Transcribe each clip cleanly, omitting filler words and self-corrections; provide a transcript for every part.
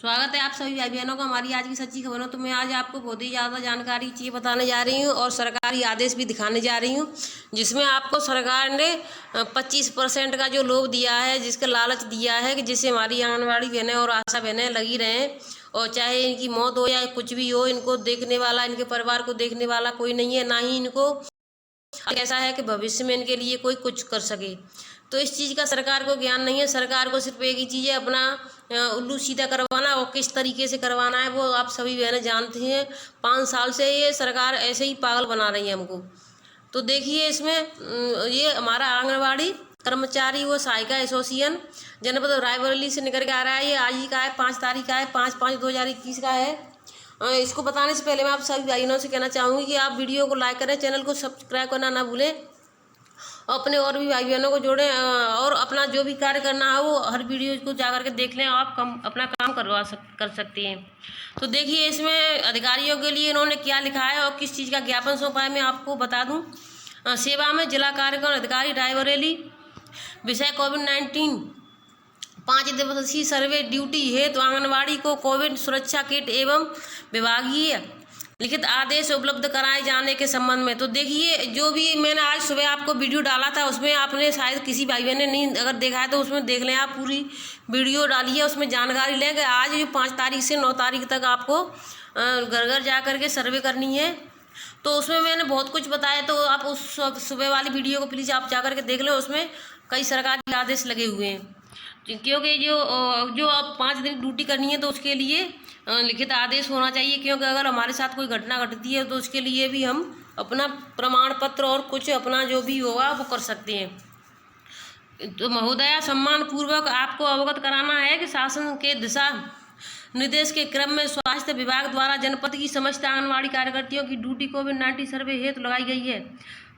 स्वागत है आप सभी भाई बहनों का हमारी आज की सच्ची खबरों। तो मैं आज आपको बहुत ही ज़्यादा जानकारी चीज़ बताने जा रही हूँ और सरकारी आदेश भी दिखाने जा रही हूँ, जिसमें आपको सरकार ने 25% का जो लोभ दिया है, जिसका लालच दिया है कि जिससे हमारी आंगनबाड़ी बहनें और आशा बहनें लगी रहें और चाहे इनकी मौत हो या कुछ भी हो, इनको देखने वाला, इनके परिवार को देखने वाला कोई नहीं है, ना ही इनको ऐसा है कि भविष्य में इनके लिए कोई कुछ कर सके। तो इस चीज़ का सरकार को ज्ञान नहीं है। सरकार को सिर्फ एक ही चीज़ है, अपना उल्लू सीधा करवाना, और किस तरीके से करवाना है वो आप सभी बहनें जानती हैं। 5 साल से ये सरकार ऐसे ही पागल बना रही है हमको। तो देखिए इसमें ये हमारा आंगनबाड़ी कर्मचारी व सहायिका एसोसिएशन जनपद रायबरेली से निकल के आ रहा है। ये आज ही का है, 5 तारीख का है, 5/5/2021 का है। इसको बताने से पहले मैं आप सभी भाइयों से कहना चाहूँगी कि आप वीडियो को लाइक करें, चैनल को सब्सक्राइब करना ना भूलें, अपने और भी भाई बहनों को जोड़ें और अपना जो भी कार्य करना है वो हर वीडियो को जा करके देख लें, आप अपना काम कर सकती हैं। तो देखिए इसमें अधिकारियों के लिए इन्होंने क्या लिखा है और किस चीज़ का ज्ञापन सौंपा है, मैं आपको बता दूं। सेवा में जिला कार्यक्रम अधिकारी रायबरेली, विषय कोविड-19 5 दिवसीय सर्वे ड्यूटी हेतु आंगनबाड़ी को कोविड सुरक्षा किट एवं विभागीय लिखित आदेश उपलब्ध कराए जाने के संबंध में। तो देखिए जो भी मैंने आज सुबह आपको वीडियो डाला था, उसमें आपने शायद किसी भाई बहन ने नहीं अगर देखा है तो उसमें देख लें, आप पूरी वीडियो डाली है, उसमें जानकारी लें कि आज जो 5 तारीख से 9 तारीख तक आपको घर घर जा कर के सर्वे करनी है। तो उसमें मैंने बहुत कुछ बताया, तो आप उस सुबह वाली वीडियो को प्लीज़ आप जा कर के देख लें, उसमें कई सरकारी आदेश लगे हुए हैं। क्योंकि जो अब 5 दिन ड्यूटी करनी है तो उसके लिए लिखित आदेश होना चाहिए, क्योंकि अगर हमारे साथ कोई घटना घटती है तो उसके लिए भी हम अपना प्रमाण पत्र और कुछ अपना जो भी होगा वो कर सकते हैं। तो महोदया, सम्मान पूर्वक आपको अवगत कराना है कि शासन के दिशा निर्देश के क्रम में स्वास्थ्य विभाग द्वारा जनपद की समस्त आंगनबाड़ी कार्यकर्तियों की ड्यूटी कोविड-19 सर्वे हेतु लगाई गई है,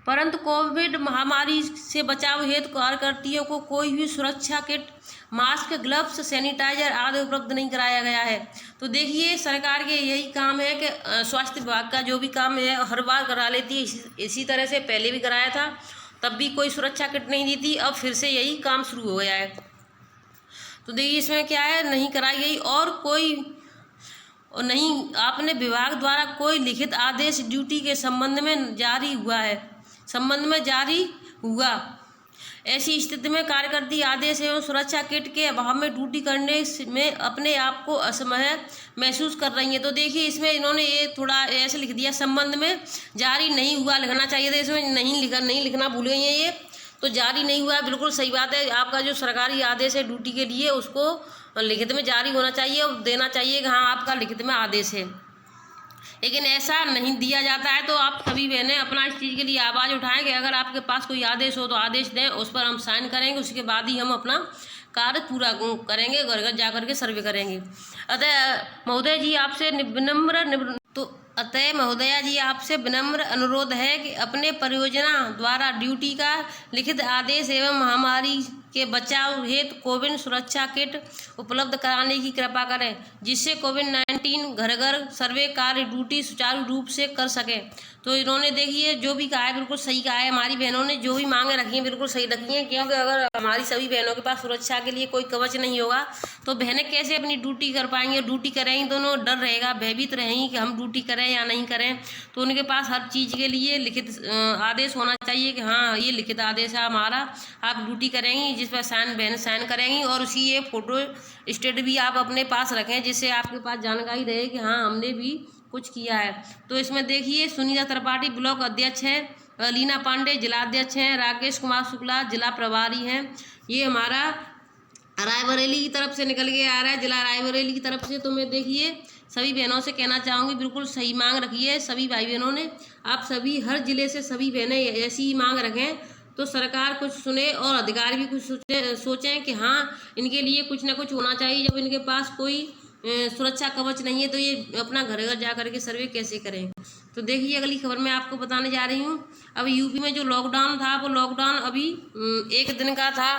परंतु कोविड महामारी से बचाव हेतु कार्यकर्तियों को कोई भी सुरक्षा किट, मास्क, ग्लव्स, सैनिटाइजर आदि उपलब्ध नहीं कराया गया है। तो देखिए सरकार के यही काम है कि स्वास्थ्य विभाग का जो भी काम है हर बार करा लेती है। इसी तरह से पहले भी कराया था, तब भी कोई सुरक्षा किट नहीं दी थी, अब फिर से यही काम शुरू हो गया है। तो देखिए इसमें क्या है, नहीं कराई गई और कोई नहीं, आपने विभाग द्वारा कोई लिखित आदेश ड्यूटी के संबंध में जारी हुआ। ऐसी स्थिति में कार्यकर्ती आदेश एवं सुरक्षा किट के अभाव में ड्यूटी करने में अपने आप को असमय महसूस कर रही हैं। तो देखिए इसमें इन्होंने ये थोड़ा ऐसे लिख दिया, संबंध में जारी नहीं हुआ लिखना चाहिए था, इसमें नहीं लिखना भूल गई हैं ये, तो जारी नहीं हुआ है, बिल्कुल सही बात है। आपका जो सरकारी आदेश है ड्यूटी के लिए उसको लिखित में जारी होना चाहिए और देना चाहिए कि हाँ आपका लिखित में आदेश है, लेकिन ऐसा नहीं दिया जाता है। तो आप सभी बहनें अपना इस चीज़ के लिए आवाज़ उठाएं कि अगर आपके पास कोई आदेश हो तो आदेश दें, उस पर हम साइन करेंगे, उसके बाद ही हम अपना कार्य पूरा करेंगे, घर घर जा करके सर्वे करेंगे। अतः महोदय जी आपसे महोदया जी आपसे विनम्र अनुरोध है कि अपने परियोजना द्वारा ड्यूटी का लिखित आदेश एवं महामारी के बचाव हेतु कोविड सुरक्षा किट उपलब्ध कराने की कृपा करें, जिससे कोविड-19 घर घर सर्वे कार्य ड्यूटी सुचारू रूप से कर सकें। तो इन्होंने देखिए जो भी कहा है बिल्कुल सही कहा है। हमारी बहनों ने जो भी मांगे रखी हैं बिल्कुल सही रखी हैं, क्योंकि अगर हमारी सभी बहनों के पास सुरक्षा के लिए कोई कवच नहीं होगा तो बहनें कैसे अपनी ड्यूटी कर पाएंगे। ड्यूटी करेंगी दोनों डर रहेगा, भयभीत रहेंगी कि हम ड्यूटी करें या नहीं करें। तो उनके पास हर चीज़ के लिए लिखित आदेश होना चाहिए कि हाँ ये लिखित आदेश है हमारा, आप ड्यूटी करेंगी, जिस पर बहन साइन करेंगी और उसकी ये फोटो स्टेट भी आप अपने पास रखें, जिससे आपके पास जानकारी रहे कि हाँ हमने भी कुछ किया है। तो इसमें देखिए सुनीता त्रिपाठी ब्लॉक अध्यक्ष है, लीना पांडे जिला अध्यक्ष हैं, राकेश कुमार शुक्ला जिला प्रभारी हैं। ये हमारा रायबरेली की तरफ से निकल के आ रहा है, जिला रायबरेली की तरफ से। तो मैं देखिए सभी बहनों से कहना चाहूँगी बिल्कुल सही मांग रखी है सभी भाई बहनों ने। आप सभी हर जिले से सभी बहनें ऐसी ही मांग रखें तो सरकार कुछ सुने और अधिकारी भी कुछ सोचें कि हाँ इनके लिए कुछ ना कुछ होना चाहिए। जब इनके पास कोई सुरक्षा कवच नहीं है तो ये अपना घर घर जा करके सर्वे कैसे करें। तो देखिए अगली खबर मैं आपको बताने जा रही हूँ। अब यूपी में जो लॉकडाउन था वो लॉकडाउन अभी 1 दिन का था,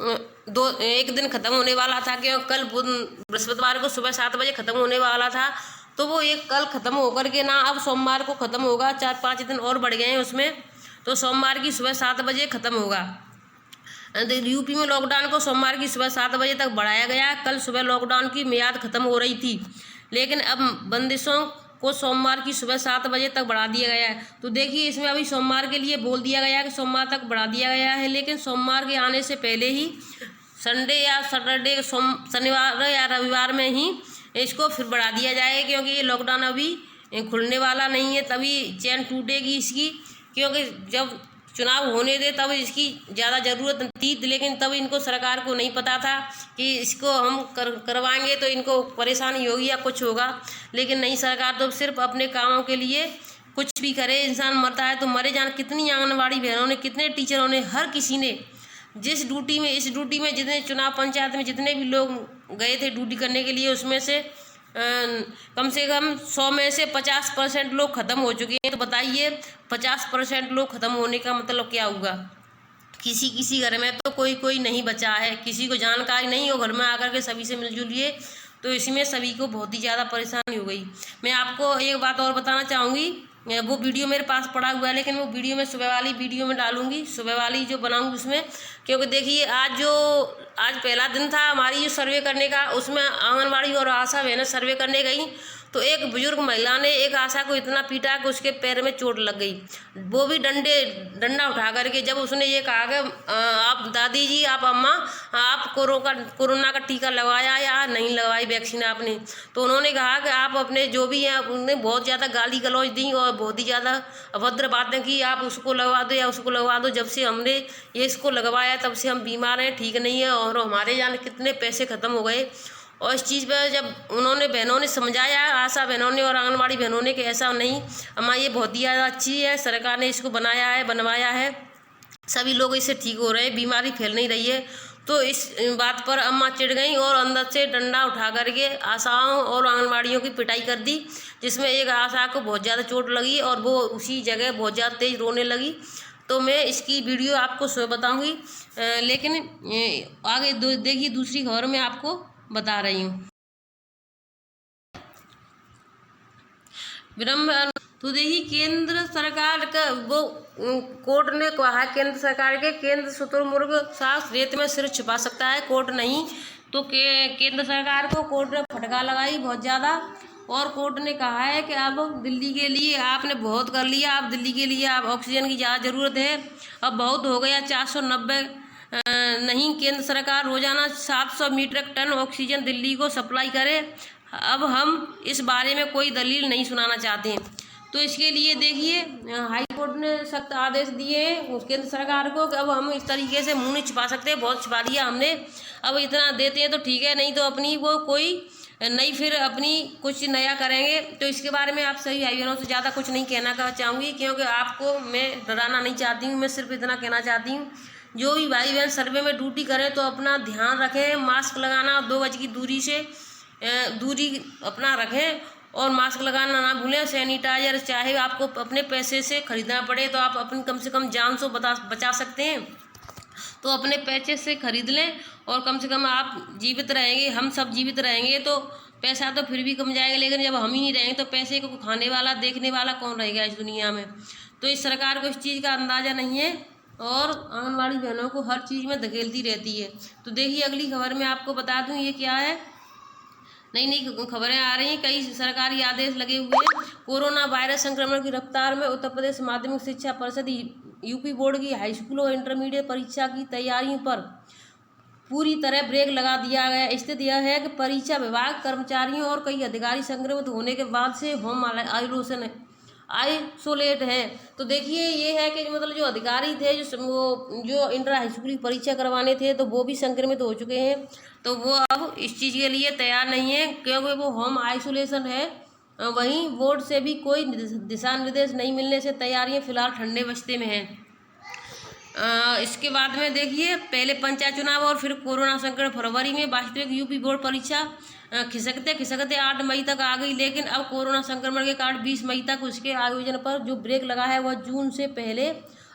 1 दिन ख़त्म होने वाला था, क्योंकि कल बृहस्पतिवार को सुबह 7 बजे ख़त्म होने वाला था। तो वो एक कल ख़त्म होकर के ना अब सोमवार को ख़त्म होगा, 4-5 दिन और बढ़ गए हैं उसमें। तो सोमवार की सुबह 7 बजे ख़त्म होगा। यूपी में लॉकडाउन को सोमवार की सुबह 7 बजे तक बढ़ाया गया। कल सुबह लॉकडाउन की मियाद खत्म हो रही थी, लेकिन अब बंदिशों को सोमवार की सुबह 7 बजे तक बढ़ा दिया गया है। तो देखिए, इसमें अभी सोमवार के लिए बोल दिया गया है कि सोमवार तक बढ़ा दिया गया है, लेकिन सोमवार के आने से पहले ही संडे या सैटरडे, शनिवार या रविवार में ही इसको फिर बढ़ा दिया जाएगा, क्योंकि ये लॉकडाउन अभी खुलने वाला नहीं है। तभी चैन टूटेगी इसकी, क्योंकि जब चुनाव होने दे तब इसकी ज़्यादा ज़रूरत थी, लेकिन तब इनको सरकार को नहीं पता था कि इसको हम करवाएंगे तो इनको परेशानी होगी या कुछ होगा। लेकिन नहीं, सरकार तो सिर्फ अपने कामों के लिए कुछ भी करे। इंसान मरता है तो मरे जान। कितनी आंगनबाड़ी बहनों ने, कितने टीचरों ने, हर किसी ने जिस ड्यूटी में, इस ड्यूटी में जितने चुनाव पंचायत में जितने भी लोग गए थे ड्यूटी करने के लिए, उसमें से कम से कम 100 में से 50% लोग ख़त्म हो चुके हैं। तो बताइए, 50% लोग ख़त्म होने का मतलब क्या हुआ? किसी किसी घर में तो कोई कोई नहीं बचा है, किसी को जानकारी नहीं हो, घर में आकर के सभी से मिलजुलिए, तो इसमें सभी को बहुत ही ज़्यादा परेशानी हो गई। मैं आपको एक बात और बताना चाहूँगी, वो वीडियो मेरे पास पड़ा हुआ है, लेकिन वो वीडियो मैं सुबह वाली वीडियो में डालूंगी, सुबह वाली जो बनाऊंगी उसमें। क्योंकि देखिए, आज पहला दिन था हमारी जो सर्वे करने का, उसमें आंगनबाड़ी और आशा बहनें सर्वे करने गई, तो एक बुजुर्ग महिला ने एक आशा को इतना पीटा कि उसके पैर में चोट लग गई, वो भी डंडा उठा करके। जब उसने ये कहा कि आप दादी जी, आप अम्मा, आप कोरोना का टीका लगवाया या नहीं लगवाई वैक्सीन आपने, तो उन्होंने कहा कि आप अपने जो भी हैं, उन्होंने बहुत ज़्यादा गाली गलौज दी और बहुत ही ज़्यादा अभद्र बातें की, आप उसको लगवा दो या उसको लगवा दो। जब से हमने ये इसको लगवाया तब से हम बीमार हैं, ठीक नहीं है, और हमारे जान कितने पैसे ख़त्म हो गए। और इस चीज़ पर जब उन्होंने बहनों ने समझाया, आशा बहनों ने और आंगनबाड़ी बहनों ने, कि ऐसा नहीं अम्मा, ये बहुत ही ज़्यादा अच्छी है, सरकार ने इसको बनवाया है, सभी लोग इससे ठीक हो रहे हैं, बीमारी फैल नहीं रही है। तो इस बात पर अम्मा चिढ़ गई और अंदर से डंडा उठा करके आशाओं और आंगनबाड़ियों की पिटाई कर दी, जिसमें एक आशा को बहुत ज़्यादा चोट लगी और वो उसी जगह बहुत ज़्यादा तेज रोने लगी। तो मैं इसकी वीडियो आपको सुबह बताऊँगी, लेकिन आगे देखिए, दूसरी खबर में आपको बता रही हूँ। विडम्बना। तो देखिए, केंद्र सरकार का वो कोर्ट ने कहा, केंद्र सरकार के, केंद्र शुतुरमुर्ग सास रेत में सिर छुपा सकता है, कोर्ट नहीं। तो केंद्र सरकार को कोर्ट ने फटकार लगाई बहुत ज़्यादा, और कोर्ट ने कहा है कि अब दिल्ली के लिए आपने बहुत कर लिया, अब दिल्ली के लिए आप ऑक्सीजन की ज़्यादा ज़रूरत है, अब बहुत हो गया। 490 नहीं, केंद्र सरकार रोजाना 700 मीट्रिक टन ऑक्सीजन दिल्ली को सप्लाई करे। अब हम इस बारे में कोई दलील नहीं सुनाना चाहते। तो इसके लिए देखिए, हाई कोर्ट ने सख्त आदेश दिए हैं केंद्र सरकार को कि अब हम इस तरीके से मुंह नहीं छिपा सकते, बहुत छिपा दिया हमने, अब इतना देते हैं तो ठीक है, नहीं तो अपनी वो कोई नहीं, फिर अपनी कुछ नया करेंगे। तो इसके बारे में आप सभी भाई बहनों से ज़्यादा कुछ नहीं कहना चाहूँगी, क्योंकि आपको मैं डराना नहीं चाहती हूँ। मैं सिर्फ इतना कहना चाहती हूँ, जो भी भाई बहन सर्वे में ड्यूटी करें तो अपना ध्यान रखें, मास्क लगाना, 2 गज की दूरी से दूरी अपना रखें, और मास्क लगाना ना भूलें। सैनिटाइजर चाहे आपको अपने पैसे से खरीदना पड़े तो आप अपनी कम से कम जान से बचा सकते हैं, तो अपने पैसे से खरीद लें, और कम से कम आप जीवित रहेंगे, हम सब जीवित रहेंगे तो पैसा तो फिर भी कम जाएगा, लेकिन जब हम ही नहीं रहेंगे तो पैसे को खाने वाला, देखने वाला कौन रहेगा इस दुनिया में। तो इस सरकार को इस चीज़ का अंदाज़ा नहीं है, और आंगनबाड़ी बहनों को हर चीज़ में धकेलती रहती है। तो देखिए, अगली खबर में आपको बता दूं ये क्या है। नई नई खबरें आ रही हैं, कई सरकारी आदेश लगे हुए हैं। कोरोना वायरस संक्रमण की रफ्तार में उत्तर प्रदेश माध्यमिक शिक्षा परिषद यूपी बोर्ड की हाई स्कूल और इंटरमीडिएट परीक्षा की तैयारियों पर पूरी तरह ब्रेक लगा दिया गया। स्थिति यह है कि परीक्षा विभाग कर्मचारियों और कई अधिकारी संक्रमित होने के बाद से होम आइसोलेट है। तो देखिए, ये है कि मतलब जो अधिकारी थे, जो इंटर हाई स्कूल की परीक्षा करवाने थे, तो वो भी संक्रमित हो चुके हैं, तो वो अब इस चीज़ के लिए तैयार नहीं है, क्योंकि वो होम आइसोलेशन है। वहीं बोर्ड से भी कोई दिशा निर्देश नहीं मिलने से तैयारियां फिलहाल ठंडे बस्ते में हैं। इसके बाद में देखिए, पहले पंचायत चुनाव और फिर कोरोना संकट। फरवरी में वास्तविक यूपी बोर्ड परीक्षा खिसकते खिसकते 8 मई तक आ गई, लेकिन अब कोरोना संक्रमण के कारण 20 मई तक उसके आयोजन पर जो ब्रेक लगा है वह जून से पहले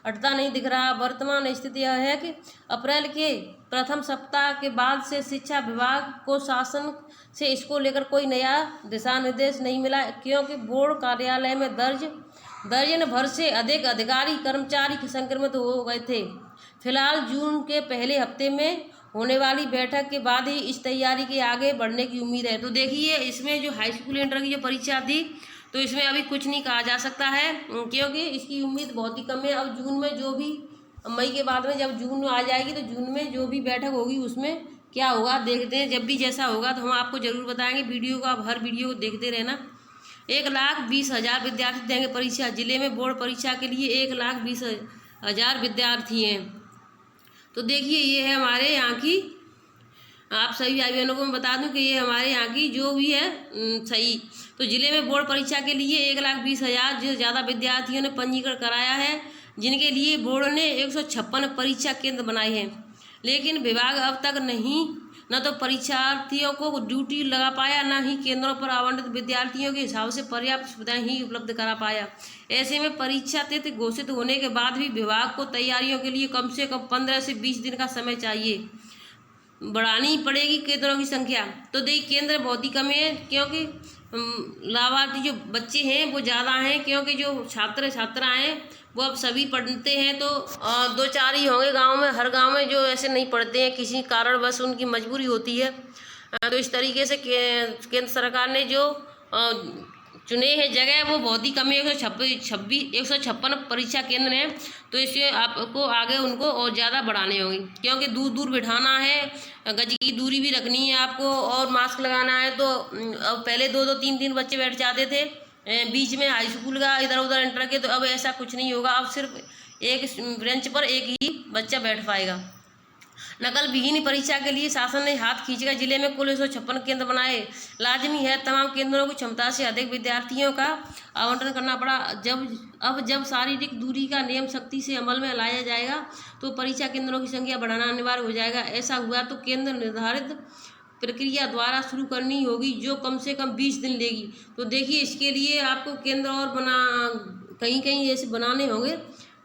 हटता नहीं दिख रहा। वर्तमान स्थिति यह है कि अप्रैल के प्रथम सप्ताह के बाद से शिक्षा विभाग को शासन से इसको लेकर कोई नया दिशा निर्देश नहीं मिला, क्योंकि बोर्ड कार्यालय में दर्जन भर से अधिक अधिकारी कर्मचारी संक्रमित हो गए थे। फिलहाल जून के पहले हफ्ते में होने वाली बैठक के बाद ही इस तैयारी के आगे बढ़ने की उम्मीद है। तो देखिए, इसमें जो हाई स्कूल इंटर की जो परीक्षा थी, तो इसमें अभी कुछ नहीं कहा जा सकता है, क्योंकि इसकी उम्मीद बहुत ही कम है। अब जून में जो भी, मई के बाद में जब जून आ जाएगी तो जून में जो भी बैठक होगी उसमें क्या होगा देखते हैं। जब भी जैसा होगा तो हम आपको ज़रूर बताएंगे। वीडियो को आप हर वीडियो को देखते रहना। 1,20,000 विद्यार्थी देंगे परीक्षा। जिले में बोर्ड परीक्षा के लिए 1,20,000 विद्यार्थी हैं। तो देखिए, ये है हमारे यहाँ की, आप सभी भाई बहनों को मैं बता दूं कि ये हमारे यहाँ की जो भी है सही। तो जिले में बोर्ड परीक्षा के लिए 1,20,000 जो ज़्यादा विद्यार्थियों ने पंजीकरण कराया है, जिनके लिए बोर्ड ने 156 परीक्षा केंद्र बनाए हैं। लेकिन विभाग अब तक न तो परीक्षार्थियों को ड्यूटी लगा पाया, न ही केंद्रों पर आवंटित विद्यार्थियों के हिसाब से पर्याप्त सुविधाएं ही उपलब्ध करा पाया। ऐसे में परीक्षा तिथि घोषित होने के बाद भी विभाग को तैयारियों के लिए कम से कम 15 से 20 दिन का समय चाहिए। बढ़ानी पड़ेगी केंद्रों की संख्या। तो देखिए, केंद्र बहुत ही कम है, क्योंकि लाभार्थी जो बच्चे हैं वो ज़्यादा हैं, क्योंकि जो छात्र छात्राएँ हैं वो अब सभी पढ़ते हैं। तो 2-4 ही होंगे गांव में, हर गांव में जो ऐसे नहीं पढ़ते हैं, किसी कारणवश उनकी मजबूरी होती है। तो इस तरीके से केंद्र सरकार ने जो चुने हैं जगह वो बहुत ही कम है। 156 परीक्षा केंद्र हैं। तो इससे आपको आगे उनको और ज़्यादा बढ़ाने होंगे, क्योंकि दूर दूर बिठाना है, गज की दूरी भी रखनी है आपको, और मास्क लगाना है। तो अब पहले 2-2, 3-3 बच्चे बैठ जाते थे बीच में हाई स्कूल का, इधर उधर इंटर के। तो अब ऐसा कुछ नहीं होगा। अब सिर्फ एक बेंच पर एक ही बच्चा बैठ पाएगा। नकल विहीन परीक्षा के लिए शासन ने हाथ खींचकर जिले में कुल 156 केंद्र बनाए। लाजमी है तमाम केंद्रों की क्षमता से अधिक विद्यार्थियों का आवंटन करना पड़ा। जब शारीरिक दूरी का नियम सख्ती से अमल में लाया जाएगा तो परीक्षा केंद्रों की संख्या बढ़ाना अनिवार्य हो जाएगा। ऐसा हुआ तो केंद्र निर्धारित प्रक्रिया द्वारा शुरू करनी होगी, जो कम से कम 20 दिन लेगी। तो देखिए, इसके लिए आपको केंद्र और कहीं कहीं ऐसे बनाने होंगे,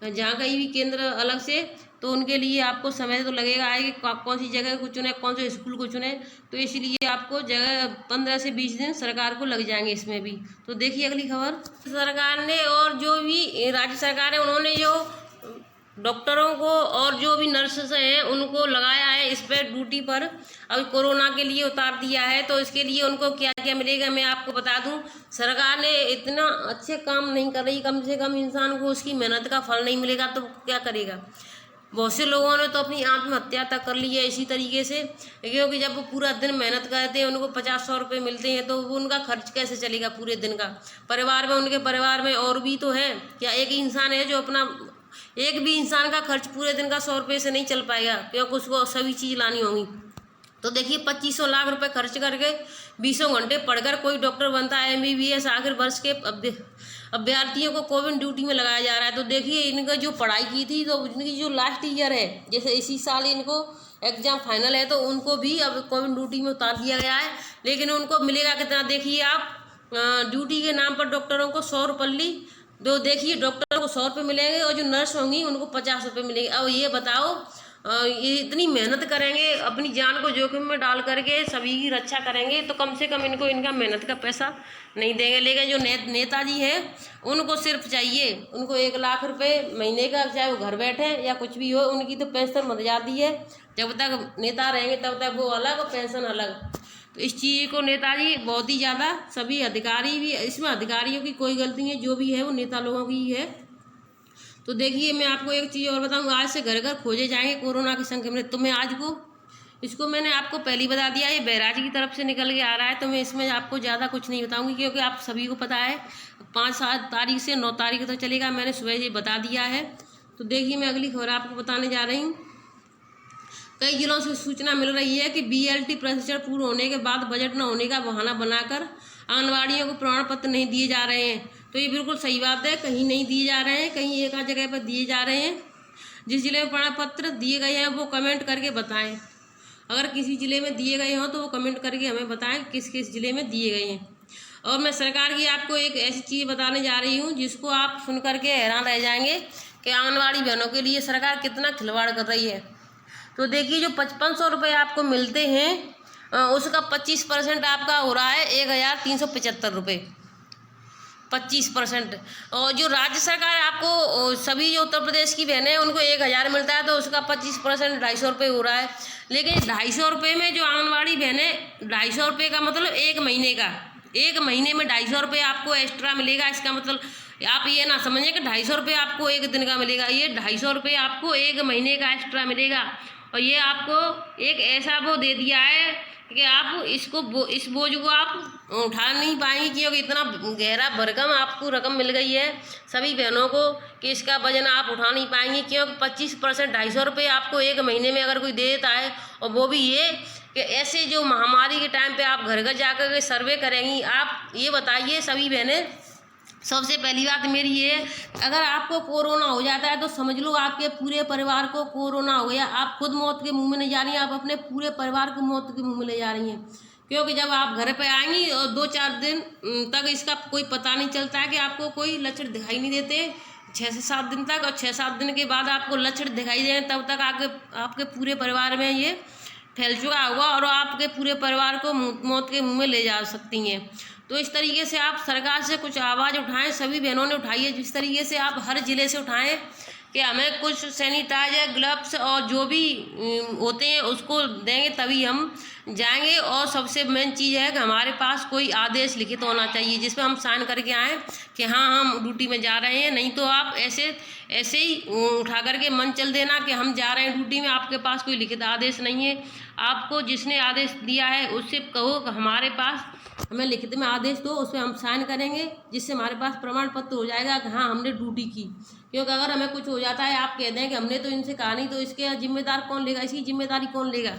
जहाँ कहीं भी केंद्र अलग से, तो उनके लिए आपको समय तो लगेगा है कि कौन सी जगह को चुने, कौन से स्कूल को चुने। तो इसलिए आपको जगह 15 से 20 दिन सरकार को लग जाएंगे इसमें भी। तो देखिए अगली खबर, सरकार ने और जो भी राज्य सरकार है उन्होंने जो डॉक्टरों को और जो भी नर्सेस हैं उनको लगाया है इस पर ड्यूटी पर, अभी कोरोना के लिए उतार दिया है। तो इसके लिए उनको क्या क्या मिलेगा मैं आपको बता दूं। सरकार ने इतना अच्छे काम नहीं कर रही, कम से कम इंसान को उसकी मेहनत का फल नहीं मिलेगा तो क्या करेगा। बहुत से लोगों ने तो अपनी आत्महत्या तक कर ली है इसी तरीके से, क्योंकि जब वो पूरा दिन मेहनत करते हैं, उनको 50-100 रुपये मिलते हैं, तो वो उनका खर्च कैसे चलेगा पूरे दिन का। उनके परिवार में और भी तो है क्या, एक ही इंसान है जो अपना, एक भी इंसान का खर्च पूरे दिन का 100 रुपये से नहीं चल पाएगा, क्योंकि उसको सभी चीज़ लानी होंगी। तो देखिए 2500 लाख रुपए खर्च करके 20 घंटे पढ़कर कोई डॉक्टर बनता है, MBBS आखिर वर्ष के अभ्यर्थियों को कोविड ड्यूटी में लगाया जा रहा है। तो देखिए, इनका जो पढ़ाई की थी, तो इनकी जो लास्ट ईयर है, जैसे इसी साल इनको एग्जाम फाइनल है, तो उनको भी अब कोविड ड्यूटी में उतार दिया गया है। लेकिन उनको मिलेगा कितना, देखिए आप, ड्यूटी के नाम पर डॉक्टरों को 100 रुपये, तो देखिए डॉक्टर को 100 रुपये मिलेंगे और जो नर्स होंगी उनको 50 रुपये मिलेंगे। अब ये बताओ, ये इतनी मेहनत करेंगे, अपनी जान को जोखिम में डाल करके सभी की रक्षा करेंगे, तो कम से कम इनको इनका मेहनत का पैसा नहीं देंगे। लेकिन जो नेताजी हैं उनको सिर्फ चाहिए, उनको 1 लाख रुपए महीने का, चाहे वो घर बैठे या कुछ भी हो, उनकी तो पेंशन मर जाती है। जब तक नेता रहेंगे तब तक वो अलग और पेंशन अलग। तो इस चीज़ को नेताजी बहुत ही ज़्यादा, सभी अधिकारी भी, इसमें अधिकारियों की कोई गलती नहीं है, जो भी है वो नेता लोगों की ही है। तो देखिए, मैं आपको एक चीज़ और बताऊंगा, आज से घर घर खोजे जाएंगे कोरोना की संख्या में। तो मैं आज को इसको मैंने आपको पहले ही बता दिया, ये बैराज की तरफ से निकल के आ रहा है। तो मैं इसमें आपको ज़्यादा कुछ नहीं बताऊंगी, क्योंकि आप सभी को पता है 5-7 तारीख से 9 तारीख तक चलेगा, मैंने सुबह ये बता दिया है। तो देखिए, मैं अगली खबर आपको बताने जा रही हूँ। कई जिलों से सूचना मिल रही है कि BLT प्रशिक्षण पूर्ण होने के बाद बजट न होने का बहाना बनाकर आंगनबाड़ियों को प्रमाण पत्र नहीं दिए जा रहे हैं। तो ये बिल्कुल सही बात है, कहीं नहीं दिए जा रहे हैं, कहीं एक आध जगह पर दिए जा रहे हैं। जिस जिले में प्रमाण पत्र दिए गए हैं वो कमेंट करके बताएं। अगर किसी ज़िले में दिए गए हों तो वो कमेंट करके हमें बताएं किस किस ज़िले में दिए गए हैं। और मैं सरकार की आपको एक ऐसी चीज़ बताने जा रही हूँ जिसको आप सुन करके हैरान रह जाएंगे कि आंगनबाड़ी बहनों के लिए सरकार कितना खिलवाड़ कर रही है। तो देखिए, जो 5500 रुपये आपको मिलते हैं उसका 25% आपका हो रहा है 1375 रुपये। 25%। और जो राज्य सरकार आपको सभी जो उत्तर प्रदेश की बहनें हैं उनको 1000 मिलता है, तो उसका 25% 250 रुपये हो रहा है। लेकिन 250 रुपये में जो आंगनबाड़ी बहनें 250 रुपये का मतलब 1 महीने का, 1 महीने में 250 रुपये आपको एक्स्ट्रा मिलेगा। इसका मतलब आप ये ना समझें कि 250 रुपये आपको 1 दिन का मिलेगा, ये 250 रुपये आपको 1 महीने का एक्स्ट्रा मिलेगा। और ये आपको एक ऐसा वो दे दिया है कि आप इस बोझ को आप उठा नहीं पाएंगे, क्योंकि इतना गहरा भरकम आपको रकम मिल गई है सभी बहनों को कि इसका वजन आप उठा नहीं पाएंगे। क्योंकि 25% 250 रुपये आपको 1 महीने में अगर कोई दे देता है, और वो भी ये कि ऐसे जो महामारी के टाइम पे आप घर घर जाकर के सर्वे करेंगी। आप ये बताइए सभी बहनें, सबसे पहली बात मेरी ये, अगर आपको कोरोना हो जाता है तो समझ लो आपके पूरे परिवार को कोरोना हो गया। आप खुद मौत के मुंह में नहीं जा रही हैं, आप अपने पूरे परिवार को मौत के मुंह में ले जा रही हैं। क्योंकि जब आप घर पे आएंगी और 2-4 दिन तक इसका कोई पता नहीं चलता है कि आपको कोई लक्षण दिखाई नहीं देते, 6 से 7 दिन तक, और 6-7 दिन के बाद आपको लक्षण दिखाई दें, तब तक आपके पूरे परिवार में ये फैल चुका होगा और आपके पूरे परिवार को मौत के मुंह में ले जा सकती हैं। तो इस तरीके से आप सरकार से कुछ आवाज़ उठाएं, सभी बहनों ने उठाई है, जिस तरीके से आप हर ज़िले से उठाएं कि हमें कुछ सैनिटाइजर, ग्लव्स और जो भी होते हैं उसको देंगे तभी हम जाएंगे। और सबसे मेन चीज़ है कि हमारे पास कोई आदेश लिखित होना चाहिए जिसमें हम साइन करके आएँ कि हाँ हम ड्यूटी में जा रहे हैं। नहीं तो आप ऐसे ही उठा करके मन चल देना कि हम जा रहे हैं ड्यूटी में, आपके पास कोई लिखित आदेश नहीं है। आपको जिसने आदेश दिया है उससे कहो कि हमारे पास हमें लिखित में आदेश दो, उसमें हम साइन करेंगे, जिससे हमारे पास प्रमाण पत्र हो जाएगा कि हाँ हमने ड्यूटी की। क्योंकि अगर हमें कुछ हो जाता है, आप कह दें कि हमने तो इनसे कहा नहीं, तो इसके जिम्मेदार कौन लेगा, इसकी जिम्मेदारी कौन लेगा।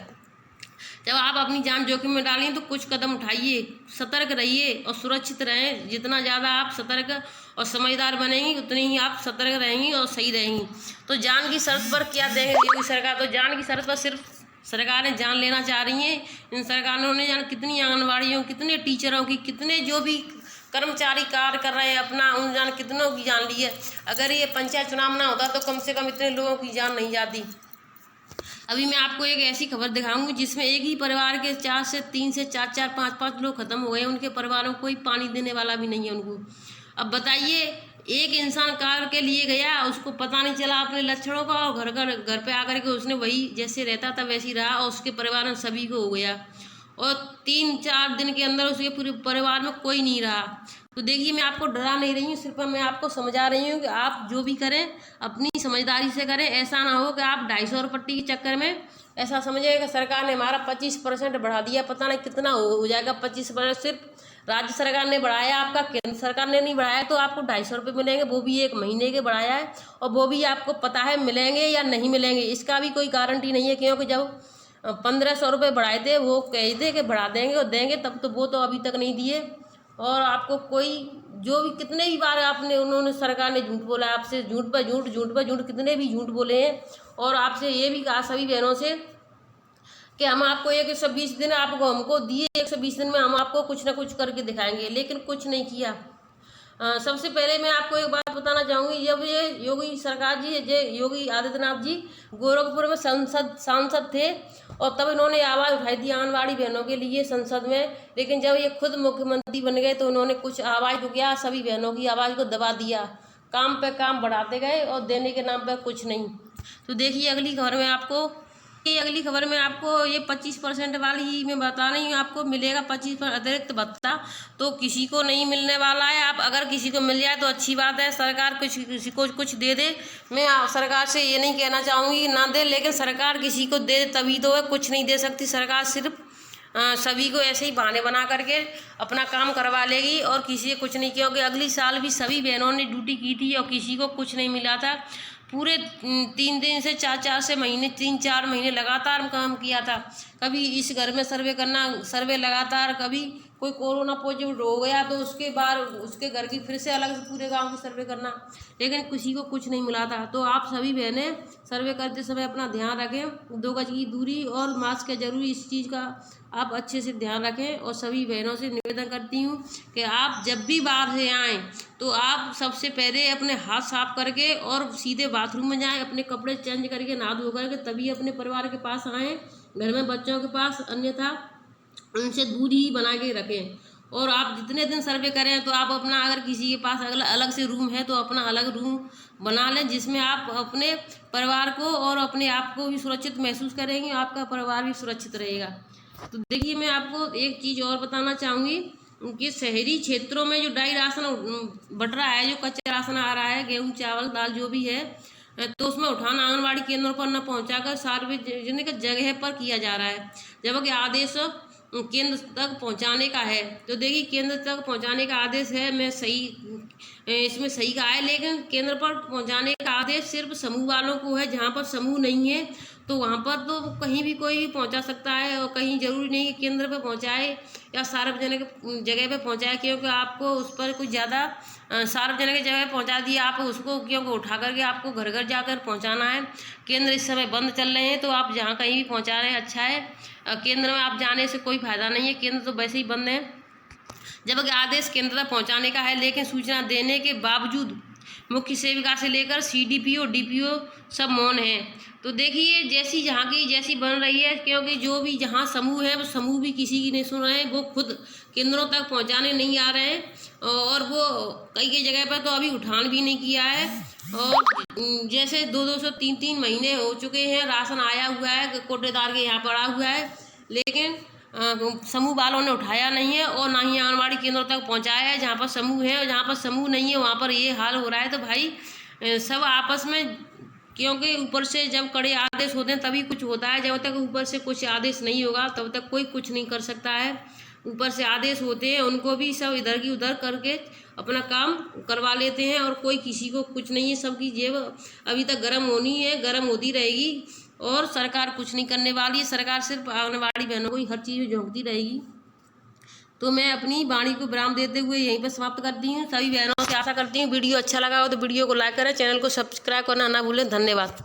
जब आप अपनी जान जोखिम में डालें तो कुछ कदम उठाइए, सतर्क रहिए और सुरक्षित रहें। जितना ज़्यादा आप सतर्क और समझदार बनेंगी उतनी ही आप सतर्क रहेंगी और सही रहेंगी। तो जान की शर्त पर क्या देंगे योगी सरकार, तो जान की शर्त पर सिर्फ सरकारें जान लेना चाह रही हैं। इन सरकारों ने जान कितनी आंगनबाड़ियों, कितने टीचरों की, कितने जो भी कर्मचारी कार्य कर रहे हैं अपना, उन जान कितनों की जान ली है। अगर ये पंचायत चुनाव ना होता तो कम से कम इतने लोगों की जान नहीं जाती। अभी मैं आपको एक ऐसी खबर दिखाऊंगी जिसमें एक ही परिवार के 3 से 4 5 लोग खत्म हो गए। उनके परिवारों को कोई पानी देने वाला भी नहीं है उनको। अब बताइए, एक इंसान कार के लिए गया, उसको पता नहीं चला अपने लक्षणों का, और घर पे आकर के उसने वही जैसे रहता था वैसे ही रहा, और उसके परिवार में सभी को हो गया। और 3-4 दिन के अंदर उसके पूरे परिवार में कोई नहीं रहा। तो देखिए, मैं आपको डरा नहीं रही हूँ, सिर्फ मैं आपको समझा रही हूँ कि आप जो भी करें अपनी समझदारी से करें। ऐसा ना हो कि आप 250 पट्टी के चक्कर में ऐसा समझिए कि सरकार ने हमारा 25% बढ़ा दिया, पता नहीं कितना हो जाएगा। 25% सिर्फ राज्य सरकार ने बढ़ाया, आपका केंद्र सरकार ने नहीं बढ़ाया। तो आपको 250 रुपये मिलेंगे, वो भी 1 महीने के बढ़ाया है, और वो भी आपको पता है मिलेंगे या नहीं मिलेंगे, इसका भी कोई गारंटी नहीं है। क्योंकि जब 1500 रुपये बढ़ाए थे, वो कहे थे कि बढ़ा देंगे और देंगे, तब तो वो तो अभी तक नहीं दिए। और आपको कोई जो भी कितने भी बार उन्होंने सरकार ने झूठ बोला, आपसे झूठ पर झूठ कितने भी झूठ बोले हैं। और आपसे ये भी कहा सभी बहनों से कि हम आपको 120 दिन आपको हमको दिए, 120 दिन में हम आपको कुछ ना कुछ करके दिखाएंगे, लेकिन कुछ नहीं किया। सबसे पहले मैं आपको एक बात बताना चाहूँगी, जब ये योगी सरकार जी, योगी आदित्यनाथ जी गोरखपुर में सांसद थे, और तब इन्होंने आवाज़ उठाई थी आंगनबाड़ी बहनों के लिए संसद में। लेकिन जब ये खुद मुख्यमंत्री बन गए तो उन्होंने कुछ आवाज़ तो किया, सभी बहनों की आवाज़ को दबा दिया, काम पे काम बढ़ाते गए और देने के नाम पर कुछ नहीं। तो देखिए, अगली खबर में आपको ये 25% वाली ही मैं बता रही हूँ, आपको मिलेगा 25% अतिरिक्त भत्ता, तो किसी को नहीं मिलने वाला है। आप अगर किसी को मिल जाए तो अच्छी बात है, सरकार किसी को कुछ दे दे। मैं सरकार से ये नहीं कहना चाहूँगी ना दे, लेकिन सरकार किसी को दे तभी तो है, कुछ नहीं दे सकती सरकार। सिर्फ सभी को ऐसे ही बहाने बना करके अपना काम करवा लेगी और किसी से कुछ नहीं। क्योंकि अगली साल भी सभी बहनों ने ड्यूटी की थी और किसी को कुछ नहीं मिला था। पूरे 3 दिन से 3-4 महीने लगातार काम किया था। कभी इस घर में सर्वे लगातार, कभी कोई कोरोना पॉजिटिव हो गया तो उसके बाद उसके घर की फिर से अलग से पूरे गांव की सर्वे करना, लेकिन किसी को कुछ नहीं मिला था। तो आप सभी बहनें सर्वे करते समय अपना ध्यान रखें, 2 गज की दूरी और मास्क है जरूरी, इस चीज़ का आप अच्छे से ध्यान रखें। और सभी बहनों से निवेदन करती हूँ कि आप जब भी बाहर से आएँ तो आप सबसे पहले अपने हाथ साफ करके और सीधे बाथरूम में जाएं, अपने कपड़े चेंज करके नहा धो करके तभी अपने परिवार के पास आएँ, घर में बच्चों के पास, अन्यथा उनसे दूरी ही बना के रखें। और आप जितने दिन सर्वे करें तो आप अपना, अगर किसी के पास अलग से रूम है तो अपना अलग रूम बना लें, जिसमें आप अपने परिवार को और अपने आप को भी सुरक्षित महसूस करेंगे, आपका परिवार भी सुरक्षित रहेगा। तो देखिए, मैं आपको एक चीज़ और बताना चाहूँगी कि शहरी क्षेत्रों में जो ड्राई राशन बट रहा है, जो कच्चा राशन आ रहा है, गेहूँ चावल दाल जो भी है, तो उसमें उठान आंगनबाड़ी केंद्रों पर न पहुंचाकर सार्वजनिक जगह पर किया जा रहा है, जबकि आदेश केंद्र तक पहुंचाने का है। तो देखिए, केंद्र तक पहुंचाने का आदेश है, मैं सही इसमें सही कहा है, लेकिन केंद्र पर पहुंचाने का आदेश सिर्फ समूह वालों को है। जहां पर समूह नहीं है तो वहां पर तो कहीं भी कोई भी पहुंचा सकता है, और कहीं जरूरी नहीं कि केंद्र पर पहुंचाए या सार्वजनिक जगह पे पहुंचाए, क्योंकि आपको उस पर कुछ ज़्यादा सार्वजनिक जगह पहुंचा दिए, आप उसको क्योंकि उठा करके आपको घर घर जाकर पहुंचाना है। केंद्र इस समय बंद चल रहे हैं, तो आप जहां कहीं भी पहुंचा रहे हैं, अच्छा है। केंद्र में आप जाने से कोई फायदा नहीं है, केंद्र तो वैसे ही बंद है। जबकि आदेश केंद्र तक पहुंचाने का है, लेकिन सूचना देने के बावजूद मुख्य सेविका से लेकर CDPO DPO सब मौन है। तो देखिए, जैसी जहाँ की जैसी बन रही है, क्योंकि जो भी जहाँ समूह है वो समूह भी किसी की नहीं सुन रहे हैं, वो खुद केंद्रों तक पहुँचाने नहीं आ रहे हैं, और वो कई जगह पर तो अभी उठान भी नहीं किया है। और जैसे 2-2 से 3-3 महीने हो चुके हैं, राशन आया हुआ है, कोटेदार के यहाँ पड़ा हुआ है, लेकिन समूह वालों ने उठाया नहीं है, और ना ही आंगनबाड़ी केंद्रों तक पहुंचाया है जहां पर समूह है, और जहां पर समूह नहीं है वहां पर ये हाल हो रहा है। तो भाई सब आपस में, क्योंकि ऊपर से जब कड़े आदेश होते हैं तभी कुछ होता है, जब तक ऊपर से कुछ आदेश नहीं होगा तब तक कोई कुछ नहीं कर सकता है। ऊपर से आदेश होते हैं, उनको भी सब इधर की उधर करके अपना काम करवा लेते हैं, और कोई किसी को कुछ नहीं है। सबकी जेब अभी तक गर्म होनी है, गर्म होती रहेगी, और सरकार कुछ नहीं करने वाली है। सरकार सिर्फ आंगनबाड़ी बहनों को ही हर चीज़ में झोंकती रहेगी। तो मैं अपनी वाणी को विराम देते हुए यहीं पर समाप्त करती हूँ। सभी बहनों से आशा करती हूँ वीडियो अच्छा लगा हो तो वीडियो को लाइक करें, चैनल को सब्सक्राइब करना ना भूलें। धन्यवाद।